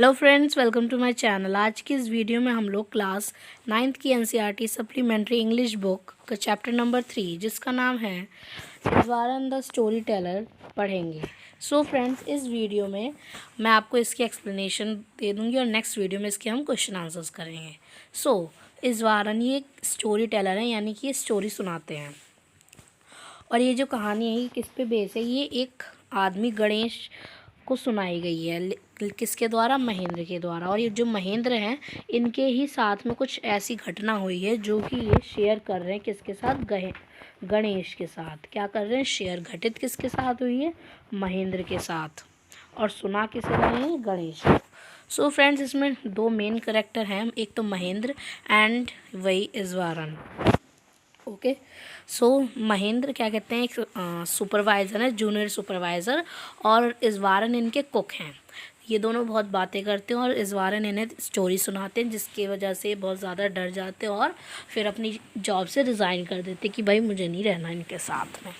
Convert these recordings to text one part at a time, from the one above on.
Hello friends, welcome to my channel. आज की इस वीडियो में हम लोग क्लास 9th की एनसीईआरटी सप्लीमेंट्री इंग्लिश बुक का चैप्टर नंबर 3 जिसका नाम है इज़वारन द स्टोरी टेलर पढ़ेंगे। सो फ्रेंड्स, इस वीडियो में मैं आपको इसकी एक्सप्लेनेशन दे दूंगी और नेक्स्ट वीडियो में इसके हम क्वेश्चन आंसर्स करेंगे। इज़वारन ये एक स्टोरी टेलर है, यानी कि ये स्टोरी सुनाते हैं। और ये जो कहानी है ये किस पे बेस है? ये एक आदमी गणेश को सुनाई गई है। किसके द्वारा? महेंद्र के द्वारा। और ये जो महेंद्र हैं इनके ही साथ में कुछ ऐसी घटना हुई है जो कि ये शेयर कर रहे हैं किसके साथ? गणेश के साथ। क्या कर रहे हैं? शेयर। घटित किसके साथ हुई है? महेंद्र के साथ। और सुना किसे रहे हैं? गणेश। सो फ्रेंड्स, इसमें दो मेन कैरेक्टर हैं, एक तो महेंद्र एंड वही इज़वारन। ओके। महेंद्र क्या कहते हैं, एक सुपरवाइज़र है, जूनियर सुपरवाइज़र, और इज़वारन इनके कुक हैं। ये दोनों बहुत बातें करते हैं और इज़वारन इन्हें स्टोरी सुनाते हैं, जिसकी वजह से बहुत ज़्यादा डर जाते हैं और फिर अपनी जॉब से रिज़ाइन कर देते कि भाई मुझे नहीं रहना इनके साथ में।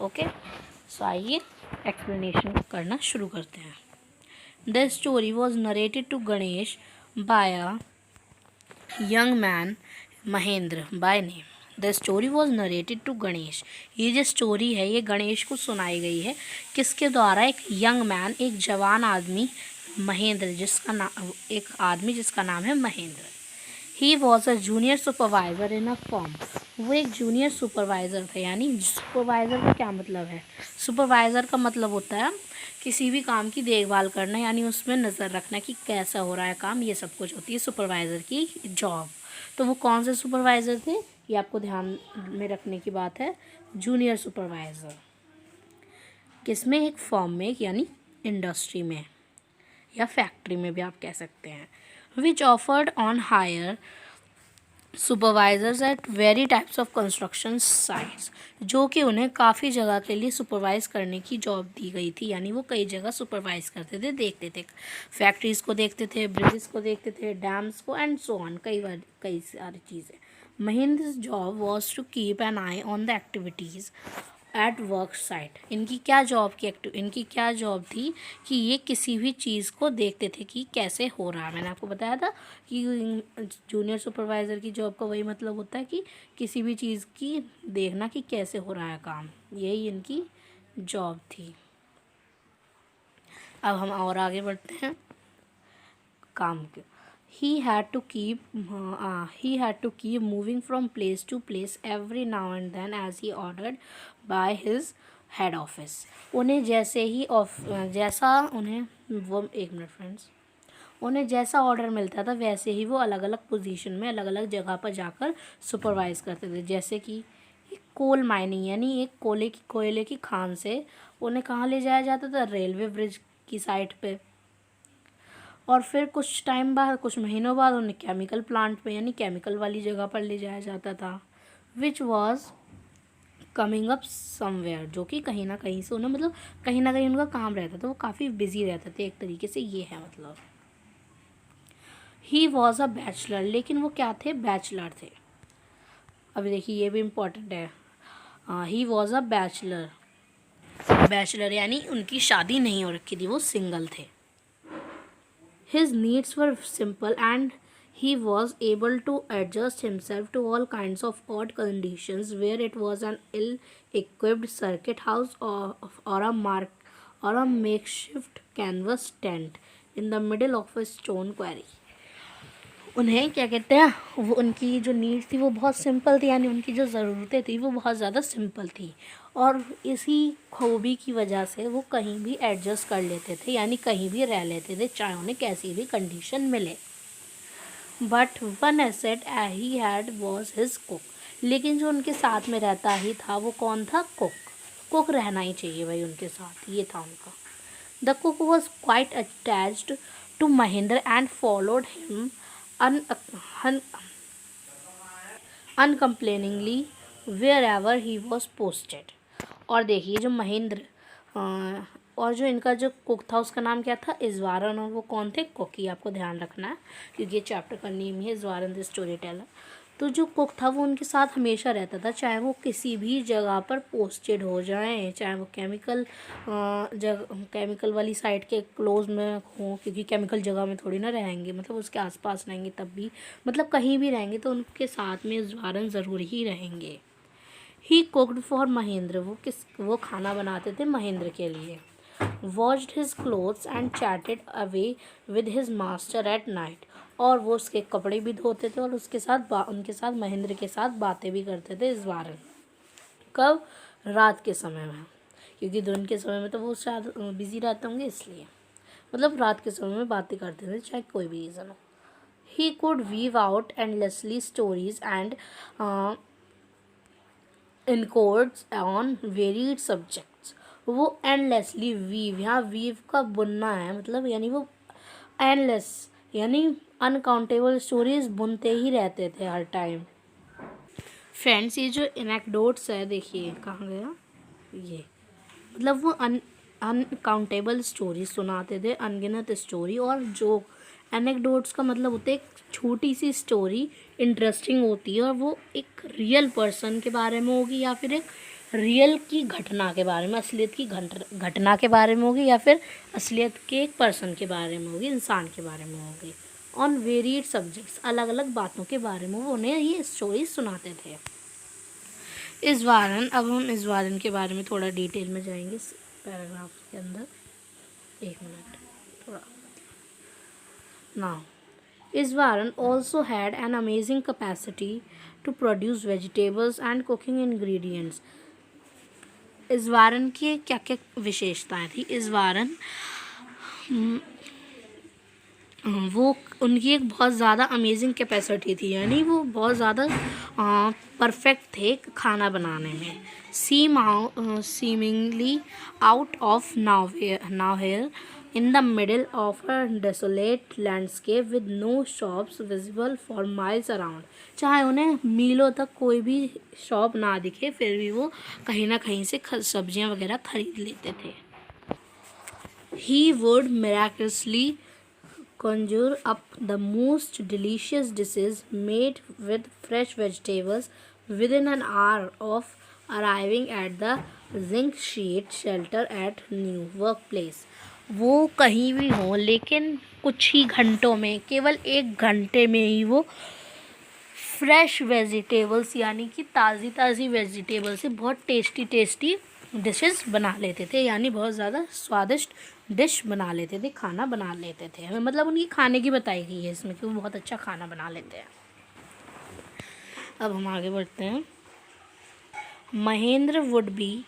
ओके। आइए एक्सप्लेनेशन करना शुरू करते हैं। The story was narrated to Ganesh by a young man Mahendra by name. The story was narrated to Ganesh. ये जो स्टोरी है ये गणेश को सुनाई गई है। किसके द्वारा? एक यंग मैन, एक जवान आदमी, महेंद्र, जिसका नाम, एक आदमी जिसका नाम है Mahendra. He was a junior supervisor in a firm. वो एक जूनियर सुपरवाइज़र थे। यानी सुपरवाइज़र का क्या मतलब है? सुपरवाइज़र का मतलब होता है किसी भी काम की देखभाल करना, यानी उसमें नज़र रखना कि कैसा हो रहा है काम, ये सब कुछ होती है सुपरवाइज़र की जॉब। तो वो कौन से सुपरवाइज़र थे? ये आपको ध्यान में रखने की बात है। Junior supervisor. किसमें? एक फर्म में, यानी इंडस्ट्री में या फैक्ट्री में भी आप कह सकते हैं। Which offered on higher supervisors at very types of construction sites, जो कि उन्हें काफ़ी जगह के लिए सुपरवाइज़ करने की जॉब दी गई थी। यानी वो कई जगह सुपरवाइज़ करते थे, देखते थे, फैक्ट्रीज़ को देखते थे, ब्रिजेस को देखते थे, डैम्स को, एंड सो ऑन, कई सारी चीज़ें। Mahendra's job was to keep an eye on the activities at work site. इनकी क्या जॉब थी कि ये किसी भी चीज़ को देखते थे कि कैसे हो रहा है। मैंने आपको बताया था कि जूनियर सुपरवाइज़र की जॉब का वही मतलब होता है कि किसी भी चीज़ की देखना कि कैसे हो रहा है काम, यही इनकी जॉब थी। अब हम और आगे बढ़ते हैं काम के। He had to keep moving from place to place every now and then as he ordered by his head office. उन्हें जैसा ऑर्डर मिलता था वैसे ही वो अलग अलग पोजीशन में, अलग अलग जगह पर जाकर सुपरवाइज करते थे। जैसे कि कोल माइनिंग, यानी एक कोयले की खान से उन्हें कहाँ ले जाया जाता था? रेलवे ब्रिज की साइड पे। और फिर कुछ टाइम बाद, कुछ महीनों बाद उन्हें केमिकल प्लांट पे, यानी केमिकल वाली जगह पर ले जाया जाता था। Which was coming up somewhere, जो कि कहीं ना कहीं से उन्हें, मतलब कहीं ना कहीं उनका काम रहता था, वो काफ़ी बिजी रहते थे एक तरीके से, ये है मतलब। ही वॉज अ बैचलर, लेकिन वो क्या थे? बैचलर थे। अभी देखिए ये भी इम्पोर्टेंट है। He was a bachelor. Bachelor यानी उनकी शादी नहीं हो रखी थी, वो सिंगल थे। His needs were simple and he was able to adjust himself to all kinds of odd conditions, where it was an ill-equipped circuit house or a makeshift canvas tent in the middle of a stone quarry. उन्हें क्या कहते हैं, वो उनकी जो need थी वो बहुत सिंपल थी, यानी उनकी जो ज़रूरतें थी वो बहुत ज़्यादा सिंपल थी, और इसी खूबी की वजह से वो कहीं भी एडजस्ट कर लेते थे, यानी कहीं भी रह लेते थे, चाहे उन्हें कैसी भी कंडीशन मिले। But one asset he had was his cook. लेकिन जो उनके साथ में रहता ही था वो कौन था? कुक। कुक रहना ही चाहिए भाई उनके साथ, ये था उनका। The cook was quite attached to Mahendra and followed him uncomplainingly wherever he was posted. और देखिए जो महेंद्र और जो इनका जो कुक था उसका नाम क्या था? इज़वारन। और वो कौन थे? कुक। ही आपको ध्यान रखना है क्योंकि ये चैप्टर का नेम ही है इज़वारन द स्टोरी टेलर। तो जो कुक था वो उनके साथ हमेशा रहता था, चाहे वो किसी भी जगह पर पोस्टेड हो जाएं, चाहे वो केमिकल वाली साइड के क्लोज में हो, क्योंकि केमिकल जगह में थोड़ी ना रहेंगे, मतलब उसके आसपास रहेंगे तब भी, मतलब कहीं भी रहेंगे तो उनके साथ में इज़वारन ज़रूर ही रहेंगे। ही कुकड फॉर महेंद्र, वो खाना बनाते थे महेंद्र के लिए। Washed his clothes and chatted away with his master at night, और वो उसके कपड़े भी धोते थे और उनके साथ महेंद्र के साथ बातें भी करते थे इज़वारन। कब? रात के समय में, क्योंकि दिन के समय में तो वो शायद बिजी रहते होंगे, इसलिए मतलब रात के समय में बातें करते थे, चाहे कोई भी रीज़न हो। He could weave out endlessly stories and anecdotes on varied subjects. वो एंडलेसली वीव, यहाँ वीव का बुनना है, मतलब यानी वो एंडलेस यानी अनकाउंटेबल स्टोरीज बुनते ही रहते थे हर टाइम। फ्रेंड्स, ये जो एनेक्डोट्स है, देखिए कहाँ गया ये, मतलब वो अनकाउंटेबल स्टोरी सुनाते थे, अनगिनत स्टोरी। और जो एनेक्डोट्स का मतलब होता है एक छोटी सी स्टोरी इंटरेस्टिंग होती है, और वो एक रियल पर्सन के बारे में होगी, या फिर एक रियल की घटना के बारे में, असलियत की घटना के बारे में होगी, या फिर असलियत के एक पर्सन के बारे में होगी, इंसान के बारे में होगी। ऑन वेरिड सब्जेक्ट्स, अलग अलग बातों के बारे में वो उन्हें ये स्टोरी सुनाते थे। इज़वारन, अब हम इज़वारन के बारे में थोड़ा डिटेल में जाएंगे इस पैराग्राफ के अंदर। एक मिनट थोड़ा now. Iswaran also had an amazing capacity to produce vegetables and cooking ingredients. इज़वारन की क्या क्या विशेषताएं थी? इज़वारन वो उनकी एक बहुत ज़्यादा अमेजिंग कैपेसिटी थी, यानी वो बहुत ज़्यादा परफेक्ट थे खाना बनाने में। Seemingly out of nowhere in the middle of a desolate landscape with no shops visible for miles around, चाहे उन्हें मीलों तक कोई भी शॉप ना दिखे, फिर भी वो कहीं ना कहीं से सब्जियां वगैरह खरीद लेते थे। He would miraculously conjure up the most delicious dishes made with fresh vegetables within an hour of arriving at the zinc sheet shelter at new workplace। वो कहीं भी हो, लेकिन कुछ ही घंटों में, केवल 1 घंटे में ही वो फ्रेश वेजिटेबल्स यानी कि ताज़ी वेजिटेबल से बहुत टेस्टी डिशेस बना लेते थे, यानी बहुत ज़्यादा स्वादिष्ट डिश बना लेते थे, खाना बना लेते थे। हमें मतलब उनकी खाने की बताई गई है इसमें कि वो बहुत अच्छा खाना बना लेते हैं। अब हम आगे बढ़ते हैं। Mahendra would be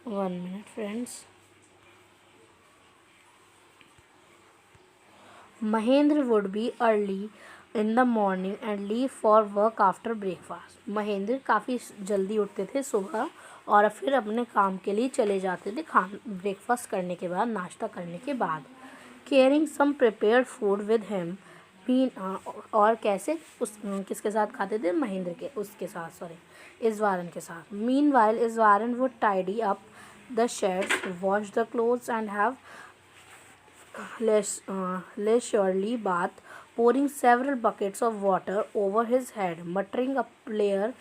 1 minute friends. Mahendra would be early in the morning and leave for work after breakfast. Mahendra काफ़ी जल्दी उठते थे सुबह और फिर अपने काम के लिए चले जाते थे ब्रेकफास्ट करने के बाद, नाश्ता करने के बाद। Carrying some prepared food with him भी, और कैसे किसके साथ खाते थे? महेंद्र के उसके साथ, इज़वारन के साथ। Meanwhile Iswaran would tidy up the sheds, wash the clothes and have leisurely bath, pouring several buckets of water over his head, muttering a prayer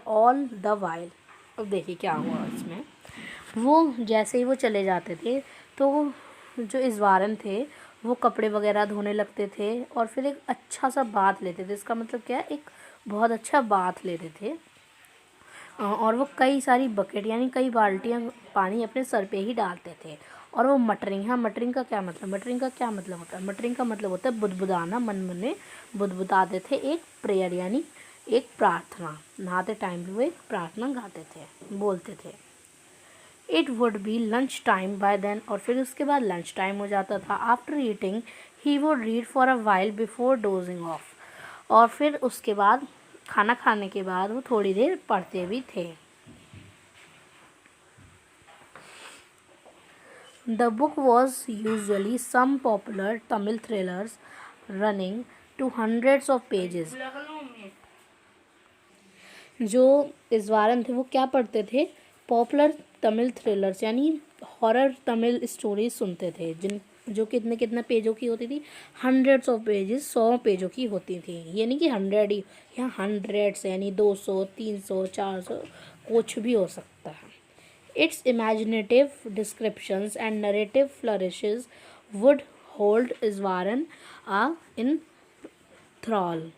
all the while। अब देखिए क्या हुआ इसमें। वो जैसे ही वो चले जाते थे तो जो इज़वारन थे वो कपड़े वगैरह धोने लगते थे और फिर एक अच्छा सा बाथ लेते थे। इसका मतलब क्या है? एक बहुत अच्छा बाथ लेते थे और वो कई सारी बकेट यानी कई बाल्टियाँ पानी अपने सर पे ही डालते थे। और वो मटरिंग, हाँ मटरिंग का क्या मतलब? मटरिंग का क्या मतलब होता है? मटरिंग का मतलब होता है बुदबुदाना, मन में बुदबुदाते थे, एक प्रेयर यानी एक प्रार्थना। नहाते टाइम भी वो एक प्रार्थना गाते थे, बोलते थे। It would be lunch time by then, और फिर उसके बाद लंच टाइम हो जाता था। After eating he would read for a while before dozing off, और फिर उसके बाद खाना खाने के बाद वो थोड़ी देर पढ़ते भी थे। The book was usually some popular Tamil thrillers running to hundreds of pages। जो इज़वारन थे वो क्या पढ़ते थे? पॉपुलर तमिल थ्रिलर्स यानी हॉरर तमिल स्टोरीज सुनते थे, जो कितने कितने पेजों की होती थी, हंड्रेड्स ऑफ पेजेस, 100 पेजों की होती थी। ये नहीं कि 100 ही, यहाँ हंड्रेड्स यानी 200, 300, 400, कुछ भी हो सकता है। It's imaginative descriptions and narrative flourishes would hold Iswaran in thrall.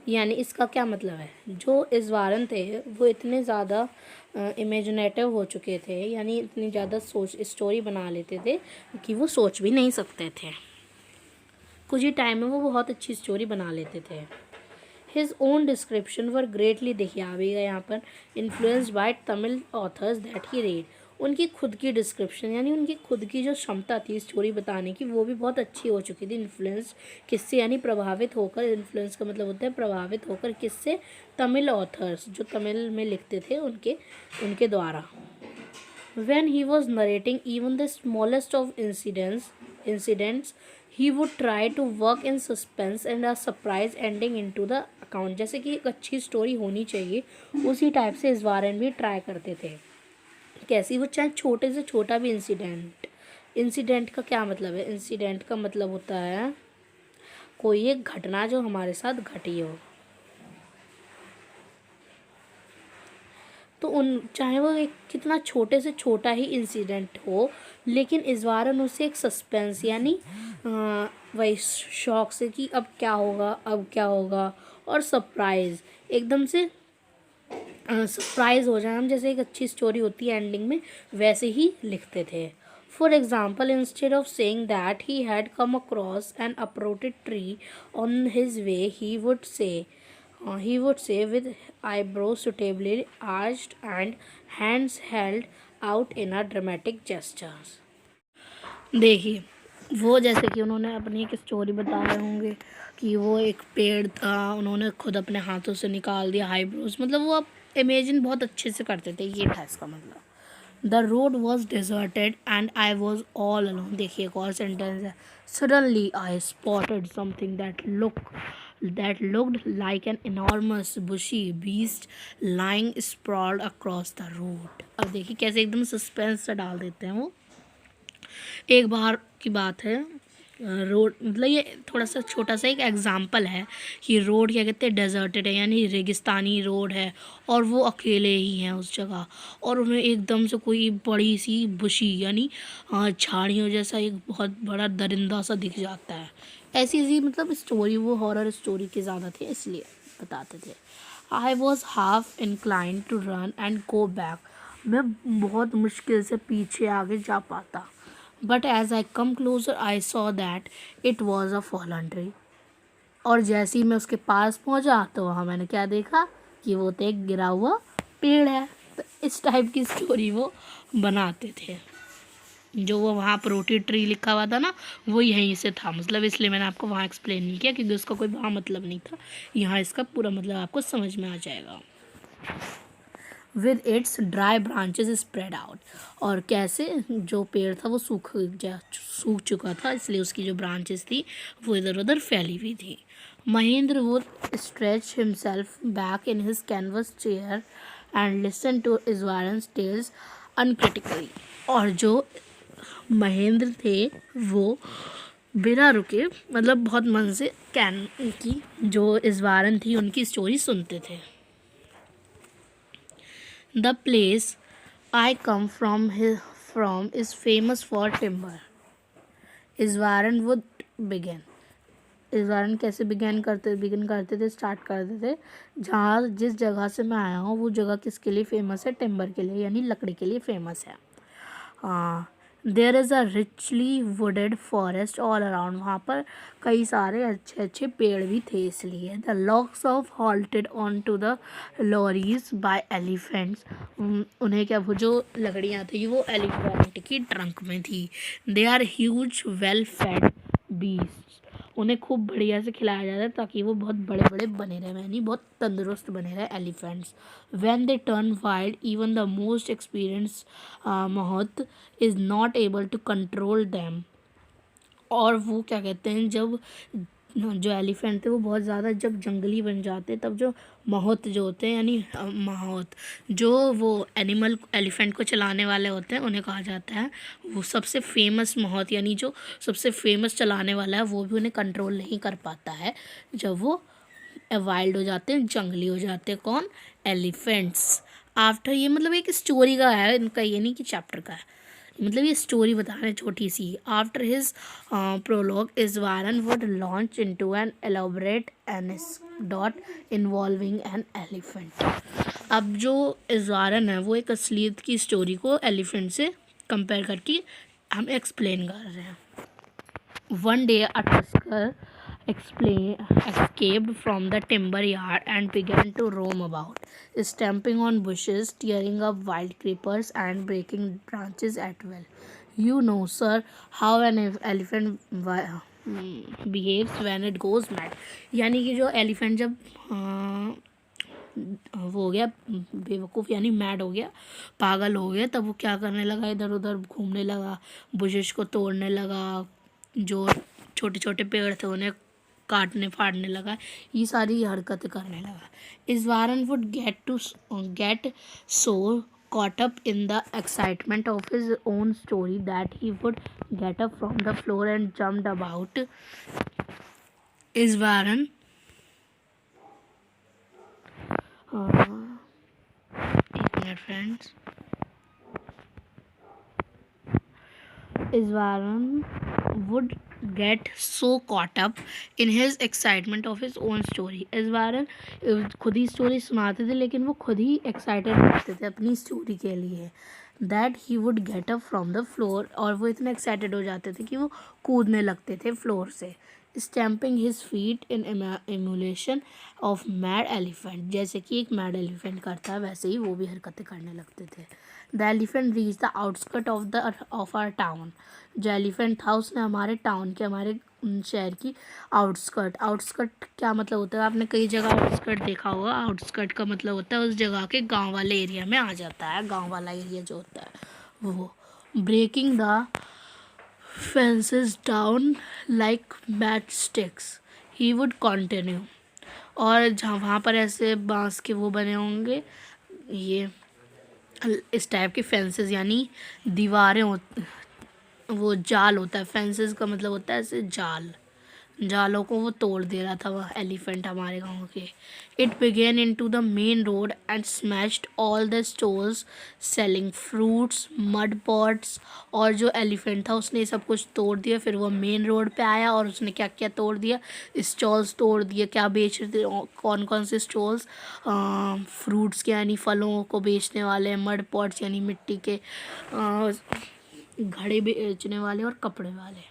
यानी इसका क्या मतलब है, जो इज़वारन थे वो इतने ज़्यादा इमेजिनेटिव हो चुके थे, यानी इतनी ज़्यादा सोच स्टोरी बना लेते थे कि वो सोच भी नहीं सकते थे। कुछ ही टाइम में वो बहुत अच्छी स्टोरी बना लेते थे। हिज ओन डिस्क्रिप्शन वर ग्रेटली, देखिए आ भी गया यहाँ पर, influenced by Tamil authors that he read. उनकी खुद की डिस्क्रिप्शन यानी उनकी खुद की जो क्षमता थी स्टोरी बताने की वो भी बहुत अच्छी हो चुकी थी। इन्फ्लुएंस किससे, यानी प्रभावित होकर, इन्फ्लुएंस का मतलब होता है प्रभावित होकर, किससे, तमिल ऑथर्स जो तमिल में लिखते थे उनके द्वारा। When he was narrating even the smallest of incidents, he would try to work in suspense and a surprise ending into the account। जैसे कि एक अच्छी स्टोरी होनी चाहिए उसी टाइप से इज़वारन भी ट्राई करते थे। कैसी, वो चाहे छोटे से छोटा भी इंसिडेंट का क्या मतलब है, इंसिडेंट का मतलब होता है कोई एक घटना जो हमारे साथ घटी हो, तो चाहे वो एक कितना छोटे से छोटा ही इंसिडेंट हो, लेकिन इज़वारन उसे एक सस्पेंस यानी वही शौक से कि अब क्या होगा, और सरप्राइज़, एकदम से सरप्राइज़ हो जाए हम, जैसे एक अच्छी स्टोरी होती है एंडिंग में, वैसे ही लिखते थे। For example, instead of saying that he had come across N uprooted tree on his way, he would say with eyebrows suitably arched and hands held out in a dramatic gestures। देखिए वो जैसे कि उन्होंने अपनी एक story बताए होंगे कि वो एक पेड़ था, उन्होंने खुद अपने हाथों से निकाल दिया, आईब्रोज, मतलब वो आप इमेजिन बहुत अच्छे से करते थे, ये था इसका मतलब। The road was deserted and I was all alone. देखिए एक और सेंटेंस है, suddenly I spotted something that looked like an enormous bushy beast lying sprawled across the road। अब देखिए कैसे एकदम सस्पेंस से डाल देते हैं वो। एक बार की बात है, रोड मतलब ये थोड़ा सा छोटा सा एक एग्जांपल है कि रोड क्या कहते हैं, डेजर्टेड है यानी रेगिस्तानी रोड है, और वो अकेले ही हैं उस जगह, और उन्हें एकदम से कोई बड़ी सी बुशी यानी झाड़ियों जैसा एक बहुत बड़ा दरिंदा सा दिख जाता है। ऐसी मतलब स्टोरी, वो हॉरर स्टोरी के ज़्यादा थे इसलिए बताते थे। I was half inclined to run and go back. मैं बहुत मुश्किल से पीछे आगे जा पाता, but as I come closer I saw that it was a fallen tree. और जैसे ही मैं उसके पास पहुंचा तो वहाँ मैंने क्या देखा कि वो तो एक गिरा हुआ पेड़ है। तो इस टाइप की स्टोरी वो बनाते थे। जो वो वहाँ प्रोटी ट्री लिखा हुआ था ना, वो यहीं से था, मतलब इसलिए मैंने आपको वहाँ एक्सप्लेन नहीं किया क्योंकि उसका कोई वहाँ मतलब नहीं था। यहाँ इसका पूरा मतलब आपको समझ में आ जाएगा। With its dry branches spread out, और कैसे जो पेड़ था वो सूख चुका था, इसलिए उसकी जो ब्रांचेस थी वो इधर उधर फैली हुई थी। Mahendra would stretch himself back in his canvas chair and listen to Iswaran's tales uncritically. और जो महेंद्र थे वो बिना रुके मतलब बहुत मन से कैन की जो इज़वारन थी उनकी स्टोरी सुनते थे। The place I come from is famous for timber. Iswaran would begin. Iswaran कैसे बिगन करते थे, स्टार्ट करते थे, जहाँ जिस जगह से मैं आया हूँ वो जगह किसके लिए फेमस है, टिम्बर के लिए यानी लकड़ी के लिए फेमस है। There is a richly wooded forest all around. वहाँ पर कई सारे अच्छे अच्छे पेड़ भी थे, इसलिए the logs of halted on to the lorries by elephants. उन्हें क्या, वो जो लकड़ियाँ थी वो एलिफेंट की ट्रंक में थी। They are huge well fed beast. उन्हें खूब बढ़िया से खिलाया जाता है ताकि वो बहुत बड़े बड़े बने रहे, यानी बहुत तंदुरुस्त बने रहे elephants. When they turn wild even the most experience mahout is not able to control them. और वो क्या कहते हैं, जब जो एलिफेंट थे वो बहुत ज़्यादा जब जंगली बन जाते तब जो महोत जो होते हैं यानी माहौत जो वो एनिमल एलिफेंट को चलाने वाले होते हैं उन्हें कहा जाता है। वो सबसे फेमस महोत यानी जो सबसे फेमस चलाने वाला है वो भी उन्हें कंट्रोल नहीं कर पाता है जब वो वाइल्ड हो जाते हैं, जंगली हो जाते हैं। कौन? एलिफेंट्स। आफ्टर ये मतलब एक स्टोरी का है इनका, ये नहीं कि चैप्टर का है, मतलब ये स्टोरी बता रहे हैं छोटी सी। After his prologue Iswaran would launch into an elaborate anecdote involving an elephant. अब जो इज़वारन है वो एक असलियत की स्टोरी को एलिफेंट से कंपेयर करके हम एक्सप्लेन कर रहे हैं। One day, a tusker escaped from the timber yard and began to roam about, stamping on bushes, tearing up wild creepers, and breaking branches at will. You know, sir, how an elephant behaves when it goes mad. यानी कि जो elephant जब वो हो गया बेवकूफ़ यानी mad हो गया, पागल हो गया, तब वो क्या करने लगा, इधर उधर घूमने लगा, बुशेस को तोड़ने लगा, जो छोटे छोटे पेड़ थे उन्हें काटने फाड़ने लगा, ये सारी हरकतें करने लगा। Iswaran would get so caught up in the excitement of his own story that he would get up from the floor and jumped about. Iswaran एक minute friends. Iswaran would get so caught up in his excitement of his own story. Iswaran खुद ही story सुनाते थे लेकिन वो खुद ही excited रहते थे अपनी स्टोरी के लिए। That he would get up from the floor, और वो इतने एक्साइटेड हो जाते थे कि वो कूदने लगते थे फ्लोर से। Stamping his feet in emulation of mad elephant, जैसे कि एक मैड एलिफेंट करता है वैसे ही वो भी हरकतें करने लगते थे। The elephant reach the outskirt of our town, जो एलिफेंट था उसने हमारे टाउन के, हमारे शहर की आउटस्कर्ट क्या मतलब होता है, आपने कई जगह आउटस्कर्ट देखा होगा। आउटस्कर्ट का मतलब होता है उस जगह के गांव वाले एरिया में आ जाता है, गांव वाला एरिया जो होता है वो। Breaking the fences down like match sticks he would continue, और जहाँ वहाँ पर ऐसे बांस के वो बने होंगे, ये इस टाइप के फेंसेस यानी दीवारें वो जाल होता है, फेंसेस का मतलब होता है ऐसे जालों को वो तोड़ दे रहा था वह एलिफेंट हमारे गांव के। It began into the main road and smashed all the stores selling fruits mud pots, और जो एलिफेंट था उसने सब कुछ तोड़ दिया। फिर वो मेन रोड पे आया और उसने क्या क्या तोड़ दिया, स्टॉल्स तोड़ दिए, क्या बेच रहे थे, कौन कौन से स्टॉल्स, फ्रूट्स के यानी फलों को बेचने वाले, मड पॉट्स यानी मिट्टी के घड़े बेचने वाले, और कपड़े वाले।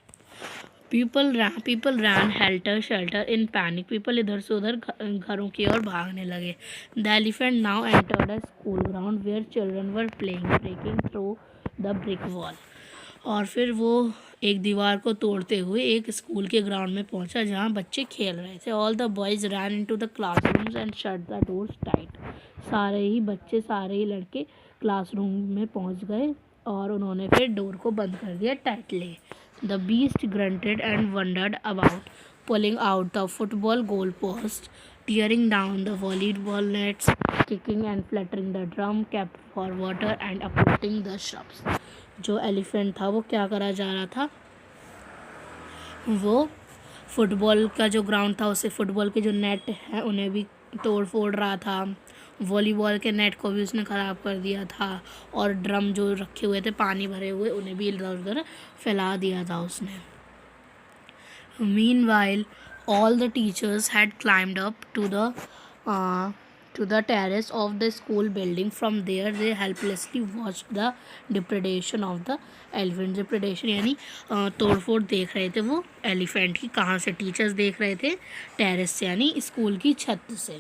People ran helter skelter in panic, people इधर से उधर घरों की ओर भागने लगे। The elephant now entered a school ground where children were playing breaking through the brick wall, और फिर वो एक दीवार को तोड़ते हुए एक स्कूल के ग्राउंड में पहुंचा जहां बच्चे खेल रहे थे। All the boys ran into the classrooms and shut the doors tight, सारे ही लड़के क्लासरूम में पहुंच गए और उन्होंने फिर डोर को बंद कर दिया tightly. The beast grunted and wandered about, pulling out the football goalpost, tearing down the volleyball nets, kicking and fluttering the drum kept for water and uprooting the shrubs. जो एलिफेंट था वो क्या करा जा रहा था, वो फुटबॉल का जो ग्राउंड था उसे, फुटबॉल के जो नेट है उन्हें भी तोड़ फोड़ रहा था, वॉलीबॉल के नेट को भी उसने ख़राब कर दिया था, और ड्रम जो रखे हुए थे पानी भरे हुए उन्हें भी इधर उधर फैला दिया था उसने। Meanwhile all the teachers had climbed up to the terrace of the school building. From there they helplessly watched the depredation of the elephant. depredation यानी तोड़फोड़ देख रहे थे वो एलिफेंट की। कहाँ से? टीचर्स देख रहे थे टेरेस से यानी स्कूल की छत से।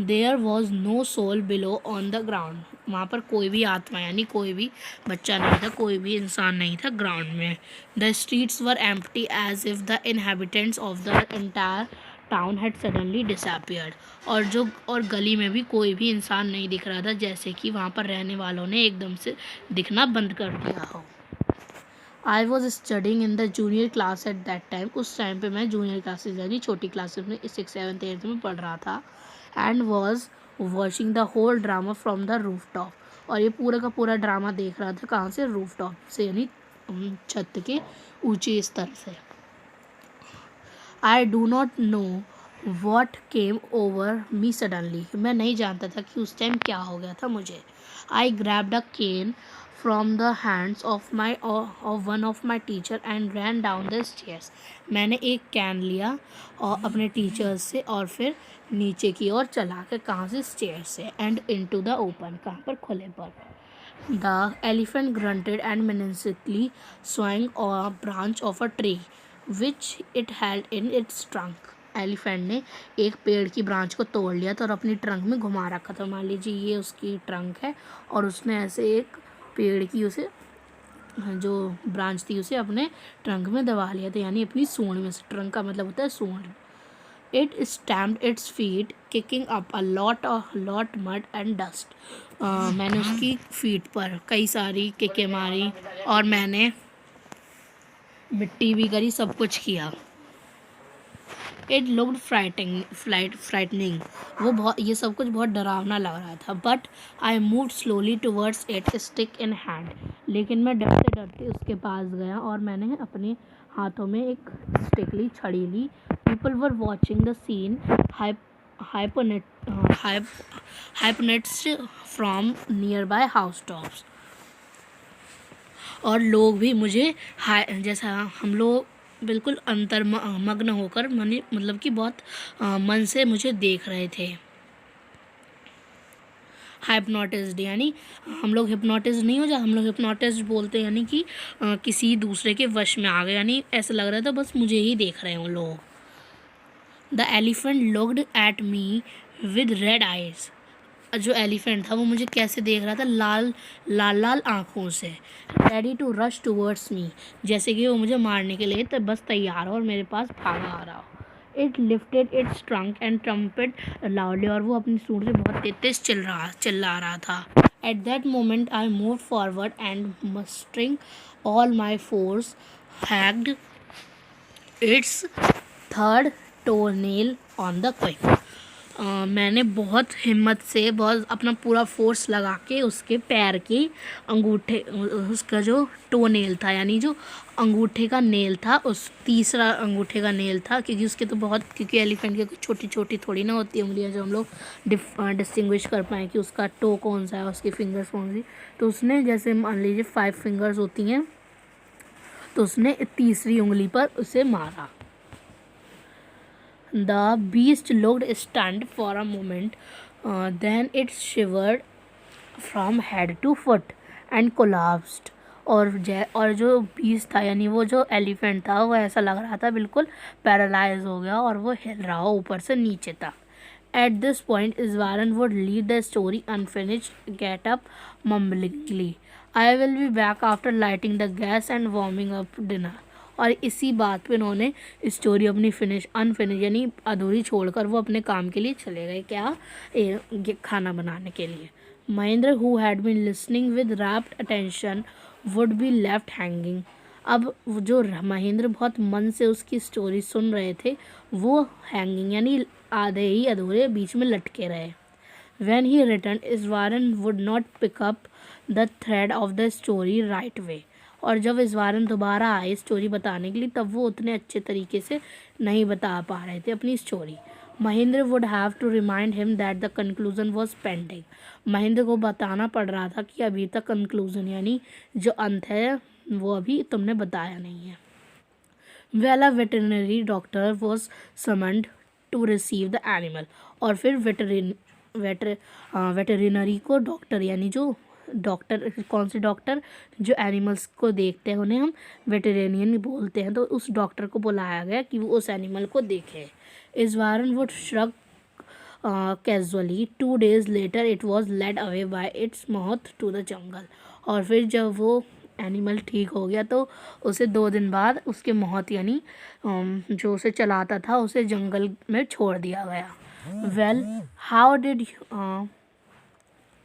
There was no soul below on the ground. वहाँ पर कोई भी आत्मा यानी कोई भी बच्चा नहीं था, कोई भी इंसान नहीं था ग्राउंड में। The streets were empty as if the inhabitants of the entire town had suddenly disappeared. और गली में भी कोई भी इंसान नहीं दिख रहा था, जैसे कि वहाँ पर रहने वालों ने एकदम से दिखना बंद कर दिया हो। I was studying in the junior class at that time. उस टाइम पे मैं जूनियर क्लासेज यानी छोटी क्लासेस में 6th 7th 8th में पढ़ रहा था। And was watching the whole drama from the roof top. और ये पूरा का पूरा ड्रामा देख रहा था कहाँ से? रूफ टॉप से, यानी छत के ऊंचे स्तर से। I do not know what came over me suddenly. मैं नहीं जानता था कि उस टाइम क्या हो गया था मुझे। I grabbed a cane from the hands of one of my teacher and ran down the stairs. मैंने एक कैन लिया और अपने टीचर्स से और फिर नीचे की ओर चला के, कहाँ से? स्टेयर्स से। एंड इनटू द ओपन, कहाँ पर? खुले पर। The elephant grunted and menacingly swung a branch of a tree which it held in its trunk. Elephant ने एक पेड़ की ब्रांच को तोड़ लिया था और अपनी ट्रंक में घुमा रखा था। मान लीजिए ये उसकी ट्रंक है और उसने ऐसे एक पेड़ की उसे जो ब्रांच थी उसे अपने ट्रंक में दबा लिया था, यानी अपनी सूंड में से। ट्रंक का मतलब होता है सूंड। It stamped its feet, kicking up a lot mud and dust. मैंने उसकी फीट पर कई सारी किकें मारी और मैंने मिट्टी भी करी, सब कुछ किया। It looked frightening. वो बहुत, ये सब कुछ बहुत डरावना लग रहा था। But I moved slowly towards it, stick in hand. लेकिन मैं डरते डरते उसके पास गया और मैंने अपने हाथों में एक स्टिक ली, छड़ी ली। People were watching the scene, hypnotized from nearby housetops. और लोग भी मुझे जैसा हम लोग बिल्कुल अंतर्मग्न होकर मतलब कि बहुत मन से मुझे देख रहे थे। हाइप्नोटिज्ड यानी हम लोग हिप्नोटिज्ड नहीं हो जाए, हम लोग हिप्नोटिज्ड बोलते हैं, यानी कि किसी दूसरे के वश में आ गए, यानी ऐसा लग रहा था बस मुझे ही देख रहे हैं वो लोग। The elephant looked at me with red eyes. जो एलिफेंट था वो मुझे कैसे देख रहा था? लाल लाल आँखों से। Ready to rush towards me, जैसे कि वो मुझे मारने के लिए तो बस तैयार हो और मेरे पास भागा आ रहा हो। It lifted it's trunk and trumpet loudly, और वो अपनी सूंड से बहुत तेज चिल्ला रहा था। At that moment I move forward and mustering all my force hacked its third toenail on the quick. मैंने बहुत हिम्मत से, बहुत अपना पूरा फोर्स लगा के उसके पैर के अंगूठे, उसका जो टो नेल था यानी जो अंगूठे का नेल था, उस तीसरा अंगूठे का नेल था, क्योंकि उसके तो बहुत, क्योंकि एलिफेंट के कुछ छोटी छोटी थोड़ी ना होती है उंगलियां जो हम लोग डिस्टिंग्विश कर पाएँ कि उसका टो कौन सा है, उसकी फिंगर्स कौन सी। तो उसने, जैसे मान लीजिए 5 फिंगर्स होती हैं, तो उसने तीसरी उंगली पर उसे मारा। The beast looked stunned for a moment, then it shivered from head to foot and collapsed. और जो बीस्ट था यानी वो जो एलिफेंट था वो ऐसा लग रहा था बिल्कुल पैरालाइज हो गया और वो हिल रहा हो ऊपर से नीचे तक। At this point, Iswaran would leave the story unfinished, get up mumblingly. I will be back after lighting the gas and warming up dinner. और इसी बात पे उन्होंने स्टोरी अपनी अनफिनिश यानी अधूरी छोड़कर वो अपने काम के लिए चले गए। क्या? खाना बनाने के लिए। Mahendra who had been listening with rapt attention would be left hanging. अब जो महेंद्र बहुत मन से उसकी स्टोरी सुन रहे थे वो हैंगिंग यानी आधे ही अधूरे बीच में लटके रहे। When he returned, Iswaran would not pick up the thread of the story right way. और जब इस्वारन दोबारा आए स्टोरी बताने के लिए तब वो उतने अच्छे तरीके से नहीं बता पा रहे थे अपनी story. Mahendra would have to remind him that the conclusion was pending. Mahendra को बताना पड़ रहा था कि अभी तक कंक्लूजन यानी जो अंत है वो अभी तुमने बताया नहीं है। Well, a veterinary doctor was summoned to receive the animal. और फिर वेटरनरी को डॉक्टर यानी जो डॉक्टर, कौन से डॉक्टर? जो एनिमल्स को देखते हैं उन्हें हम वेटरेनियन बोलते हैं। तो उस डॉक्टर को बुलाया गया कि वो उस एनिमल को देखे। Iswaran would shrug casually. 2 days later it was led away by its mouth to the jungle. और फिर जब वो एनिमल ठीक हो गया तो उसे 2 दिन बाद उसके मौत यानी जो उसे चलाता था उसे जंगल में छोड़ दिया गया।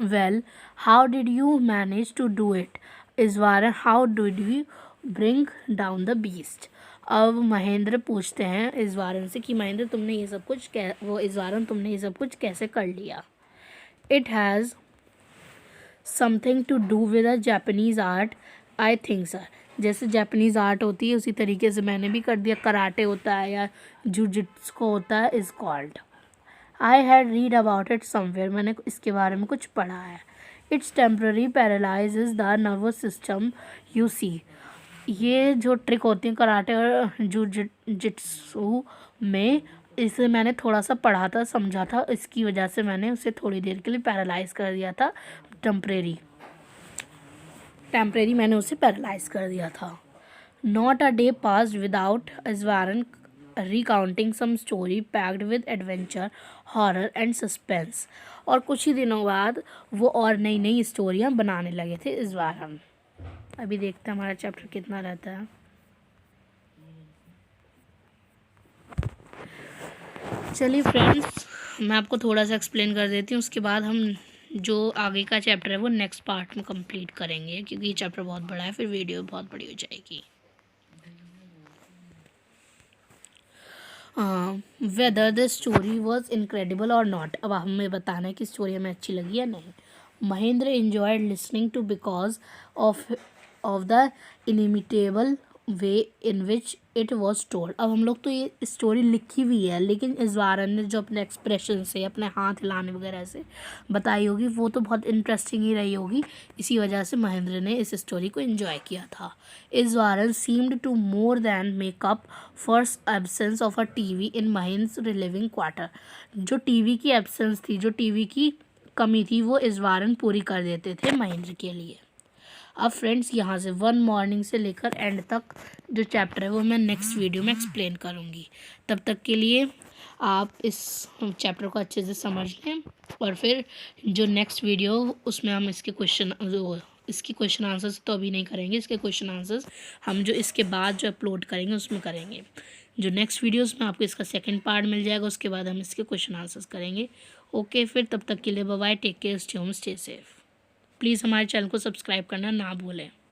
Well, how did you manage to do it? Iswaran, how did you bring down the beast. अब महेंद्र पूछते हैं इज़वारन से कि महेंद्र तुमने ये सब कुछ इज़वारन तुमने ये सब कुछ कैसे कर लिया। It has something to do with a Japanese art I think sir. जैसे जापानीज़ आर्ट होती है उसी तरीके से मैंने भी कर दिया। कराटे होता है या जुजित्सु होता है, is called. I had read about it somewhere. मैंने इसके बारे में कुछ पढ़ा है। It's temporary paralyses the nervous system you see. ये जो ट्रिक होती है कराटे और जुजित्सु में, इसे मैंने थोड़ा सा पढ़ा था, समझा था, इसकी वजह से मैंने उसे थोड़ी देर के लिए पैरालाइज कर दिया था। टेम्परेरी मैंने उसे पैरालाइज कर दिया था। Not a day passed without Iswaran recounting some story packed with adventure, horror and suspense. और कुछ ही दिनों बाद वो और नई नई स्टोरियाँ बनाने लगे थे इज़वारन। अभी देखते हैं हमारा चैप्टर कितना रहता है। चलिए फ्रेंड्स, मैं आपको थोड़ा सा एक्सप्लेन कर देती हूँ, उसके बाद हम जो आगे का चैप्टर है वो नेक्स्ट पार्ट में कंप्लीट करेंगे, क्योंकि ये चैप्टर बहुत बड़ा है, फिर वीडियो बहुत बड़ी हो जाएगी। Whether the story was incredible और नॉट। अब हमें बताना है कि स्टोरी हमें अच्छी लगी या नहीं। Mahendra enjoyed listening to because of the inimitable way in which it was told. अब हम लोग तो ये स्टोरी लिखी हुई है, लेकिन इज़वारन ने जो अपने एक्सप्रेशन से, अपने हाथ हिलाने वगैरह से बताई होगी, वो तो बहुत इंटरेस्टिंग ही रही होगी। इसी वजह से महेंद्र ने इस स्टोरी को एंजॉय किया था। Iswaran seemed to more than make up for absence of a TV in Mahendra living quarter. जो टीवी की एब्सेंस थी, जो टीवी की कमी थी, वो इज़वारन पूरी कर देते थे महेंद्र के लिए। अब फ्रेंड्स, यहाँ से वन मॉर्निंग से लेकर एंड तक जो चैप्टर है वो मैं नेक्स्ट वीडियो में एक्सप्लेन करूँगी। तब तक के लिए आप इस चैप्टर को अच्छे से समझ लें, और फिर जो नेक्स्ट वीडियो उसमें हम इसके क्वेश्चन आंसर्स तो अभी नहीं करेंगे। इसके क्वेश्चन आंसर्स हम जो इसके बाद जो अपलोड करेंगे उसमें करेंगे। जो नेक्स्ट वीडियोस में आपको इसका सेकंड पार्ट मिल जाएगा, उसके बाद हम इसके क्वेश्चन आंसर्स करेंगे। ओके, फिर तब तक के लिए bye bye, take care, stay home, stay safe. Please हमारे चैनल को सब्सक्राइब करना ना भूलें।